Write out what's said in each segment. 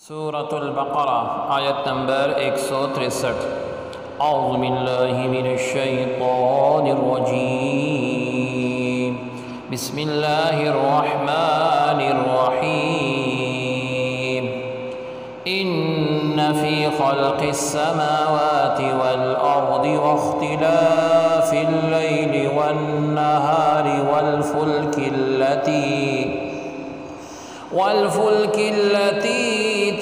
سورة البقرہ آیت نمبر 163۔ اعوذ باللہ من الشیطان الرجیم، بسم اللہ الرحمن الرحیم۔ ان فی خلق السماوات والارض واختلاف اللیل والنہار والفلك التي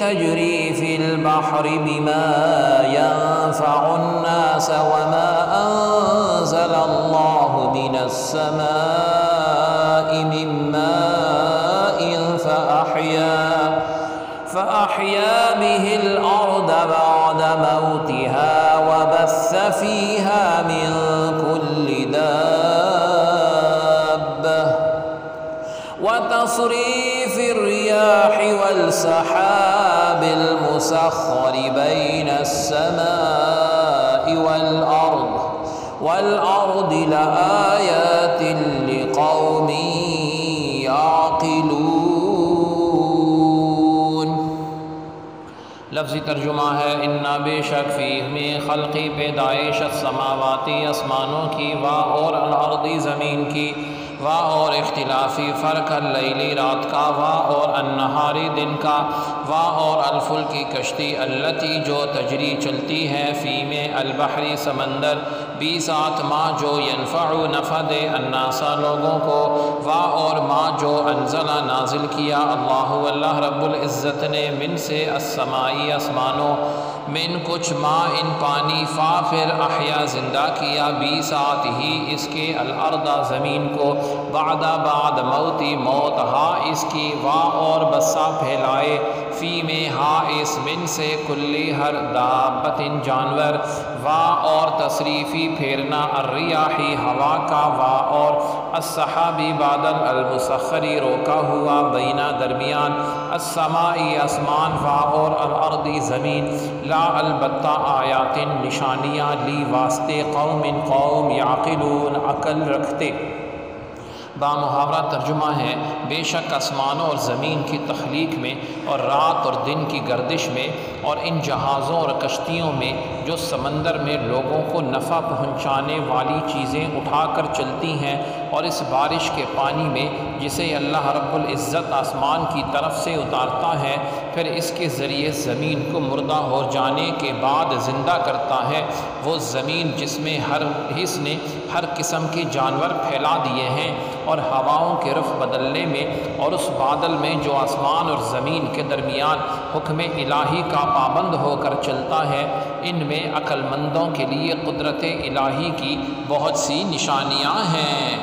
تجري في البحر بما ينفع الناس وما أنزل الله من السماء من ماء فأحيا به الأرض بعد موتها وبث فيها من كل دابة وتصريف الرياح والسحاب المسخر بين السماء والأرض لآيات لقوم يعقلون۔ لفظی ترجمہ ہے انا بے شک فی میں خلقی پیدائش السماواتی آسمانوں کی و اور الارضی زمین کی و اور اختلافی فرق اللیلی رات کا و اور النہاری دن کا و اور الفلکی کشتی التی جو تجری چلتی ہے فی میں البحری سمندر بی سات ما جو ینفع نفع دے الناسا لوگوں کو و اور ما جو انزل نازل کیا اللہ رب العزت نے من سے السمائی آسمانوں من کچھ ما ان پانی فا پھر احیا زندہ کیا بی ساتھ ہی اس کے الارض زمین کو بعد موتی موت ہا اس کی وا اور بسا پھیلائے فی میں ہا اس من سے کلی ہر دابت جانور وا اور تصریفی پھیرنا الریاحی ہوا کا وا اور السحابی بادل المسخری روکا ہوا بینا درمیان السمائی آسمان وا اور الارضی زمین لا البتہ آیات نشانیاں لی واسطے قوم یعقلون عقل رکھتے۔ بامحاورہ ترجمہ ہے بے شک آسمانوں اور زمین کی تخلیق میں اور رات اور دن کی گردش میں اور ان جہازوں اور کشتیوں میں جو سمندر میں لوگوں کو نفع پہنچانے والی چیزیں اٹھا کر چلتی ہیں اور اس بارش کے پانی میں جسے اللہ رب العزت آسمان کی طرف سے اتارتا ہے پھر اس کے ذریعے زمین کو مردہ ہو جانے کے بعد زندہ کرتا ہے، وہ زمین جس میں ہر حص نے ہر قسم کے جانور پھیلا دیے ہیں اور ہواؤں کے رخ بدلنے میں اور اس بادل میں جو آسمان اور زمین کے درمیان حکم الہی کا پابند ہو کر چلتا ہے، ان میں عقل مندوں کے لیے قدرت الہی کی بہت سی نشانیاں ہیں۔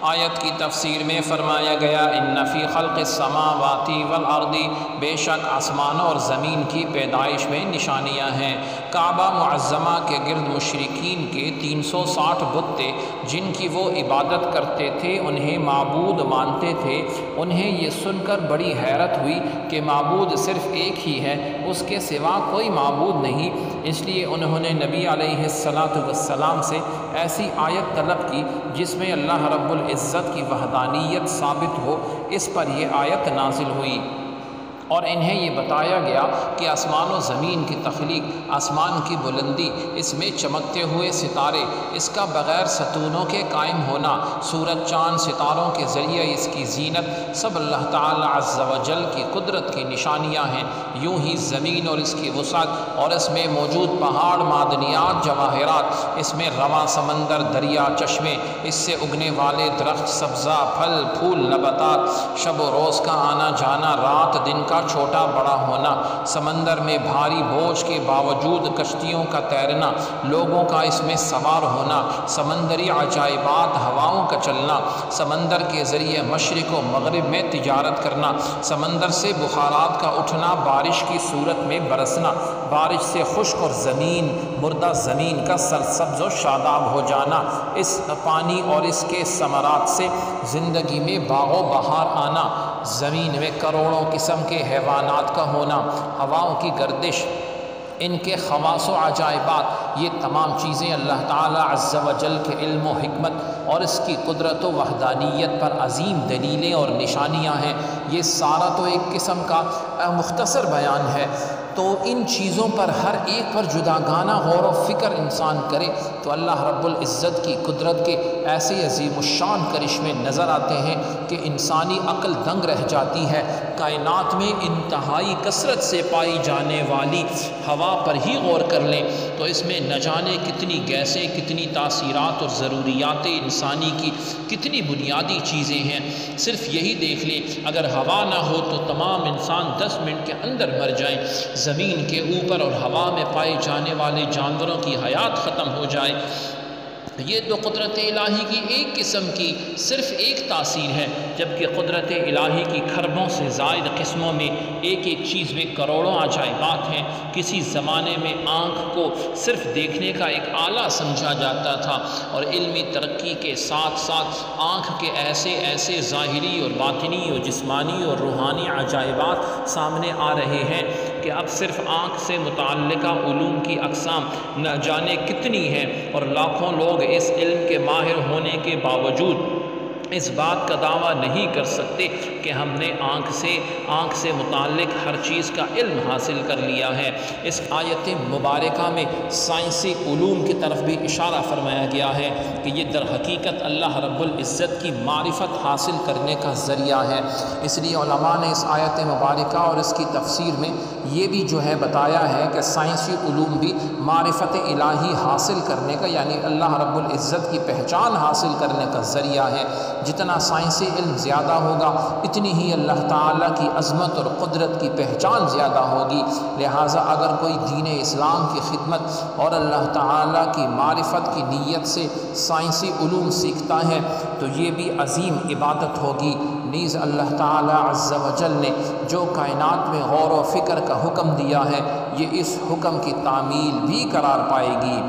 آیت کی تفسیر میں فرمایا گیا ان فی خلق السماوات والارض، بے شک آسمانوں اور زمین کی پیدائش میں نشانیاں ہیں۔ کعبہ معظمہ کے گرد مشرکین کے 360 بت تھے جن کی وہ عبادت کرتے تھے، انہیں معبود مانتے تھے۔ انہیں یہ سن کر بڑی حیرت ہوئی کہ معبود صرف ایک ہی ہے، اس کے سوا کوئی معبود نہیں۔ اس لیے انہوں نے نبی علیہ السلام سے ایسی آیت طلب کی جس میں اللہ رب العزت کی وحدانیت ثابت ہو۔ اس پر یہ آیت نازل ہوئی اور انہیں یہ بتایا گیا کہ آسمان و زمین کی تخلیق، آسمان کی بلندی، اس میں چمکتے ہوئے ستارے، اس کا بغیر ستونوں کے قائم ہونا، سورج چاند ستاروں کے ذریعے اس کی زینت، سب اللہ تعالی عز و جل کی قدرت کی نشانیاں ہیں۔ یوں ہی زمین اور اس کی وسعت اور اس میں موجود پہاڑ، معدنیات، جواہرات، اس میں رواں سمندر، دریا، چشمے، اس سے اگنے والے درخت، سبزہ، پھل پھول، نباتات، شب و روز کا آنا جانا، رات دن کا چھوٹا بڑا ہونا، سمندر میں بھاری بوجھ کے باوجود کشتیوں کا تیرنا، لوگوں کا اس میں سوار ہونا، سمندری عجائبات، ہواؤں کا چلنا، سمندر کے ذریعے مشرق و مغرب میں تجارت کرنا، سمندر سے بخارات کا اٹھنا، بارش کی صورت میں برسنا، بارش سے خشک اور مردہ زمین کا سرسبز و شاداب ہو جانا، اس پانی اور اس کے ثمرات سے زندگی میں باغ و بہار آنا، زمین میں کروڑوں قسم کے حیوانات کا ہونا، ہواؤں کی گردش، ان کے خواص و عجائبات، یہ تمام چیزیں اللہ تعالیٰ عز و جل کے علم و حکمت اور اس کی قدرت و وحدانیت پر عظیم دلیلیں اور نشانیاں ہیں۔ یہ سارا تو ایک قسم کا مختصر بیان ہے، تو ان چیزوں پر ہر ایک پر جداگانہ غور و فکر انسان کرے تو اللہ رب العزت کی قدرت کے ایسے عظیم الشان کرشمے نظر آتے ہیں کہ انسانی عقل دنگ رہ جاتی ہے۔ کائنات میں انتہائی کثرت سے پائی جانے والی ہوا پر ہی غور کر لیں تو اس میں نہ جانے کتنی گیسیں، کتنی تاثیرات اور ضروریات انسانی کی کتنی بنیادی چیزیں ہیں۔ صرف یہی دیکھ لیں، اگر ہوا نہ ہو تو تمام انسان 10 منٹ کے اندر مر جائیں، زمین کے اوپر اور ہوا میں پائے جانے والے جانوروں کی حیات ختم ہو جائے۔ یہ تو قدرت الہی کی ایک قسم کی صرف ایک تاثیر ہے، جبکہ قدرت الہی کی کھربوں سے زائد قسموں میں ایک ایک چیز میں کروڑوں عجائبات ہیں۔ کسی زمانے میں آنکھ کو صرف دیکھنے کا ایک آلہ سمجھا جاتا تھا، اور علمی ترقی کے ساتھ ساتھ آنکھ کے ایسے ظاہری اور باطنی اور جسمانی اور روحانی عجائبات سامنے آ رہے ہیں کہ اب صرف آنکھ سے متعلقہ علوم کی اقسام نہ جانے کتنی ہیں، اور لاکھوں لوگ اس علم کے ماہر ہونے کے باوجود اس بات کا دعویٰ نہیں کر سکتے کہ ہم نے آنکھ سے متعلق ہر چیز کا علم حاصل کر لیا ہے۔ اس آیت مبارکہ میں سائنسی علوم کی طرف بھی اشارہ فرمایا گیا ہے کہ یہ در حقیقت اللہ رب العزت کی معرفت حاصل کرنے کا ذریعہ ہے۔ اس لیے علماء نے اس آیت مبارکہ اور اس کی تفسیر میں یہ بھی جو ہے بتایا ہے کہ سائنسی علوم بھی معرفت الہی حاصل کرنے کا، یعنی اللہ رب العزت کی پہچان حاصل کرنے کا ذریعہ ہے۔ جتنا سائنسی علم زیادہ ہوگا اتنی ہی اللہ تعالیٰ کی عظمت اور قدرت کی پہچان زیادہ ہوگی۔ لہٰذا اگر کوئی دین اسلام کی خدمت اور اللہ تعالیٰ کی معرفت کی نیت سے سائنسی علوم سیکھتا ہے تو یہ بھی عظیم عبادت ہوگی۔ نیز اللہ تعالیٰ عز و جل نے جو کائنات میں غور و فکر کا حکم دیا ہے یہ اس حکم کی تعمیل بھی قرار پائے گی۔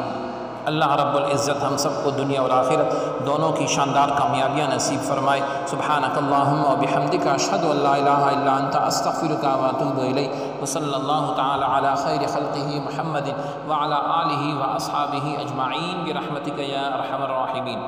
اللہ رب العزت ہم سب کو دنیا اور آخرت دونوں کی شاندار کامیابیاں نصیب فرمائے۔ سبحانک اللہم و بحمدک، اشہد ان لا الہ الا انت، استغفرک و اتوب الیک، وصلی اللہ تعالی علی خیر خلقہ محمد وعلی آلہ و اصحابہ اجمعین برحمتک یا ارحم الراحمین۔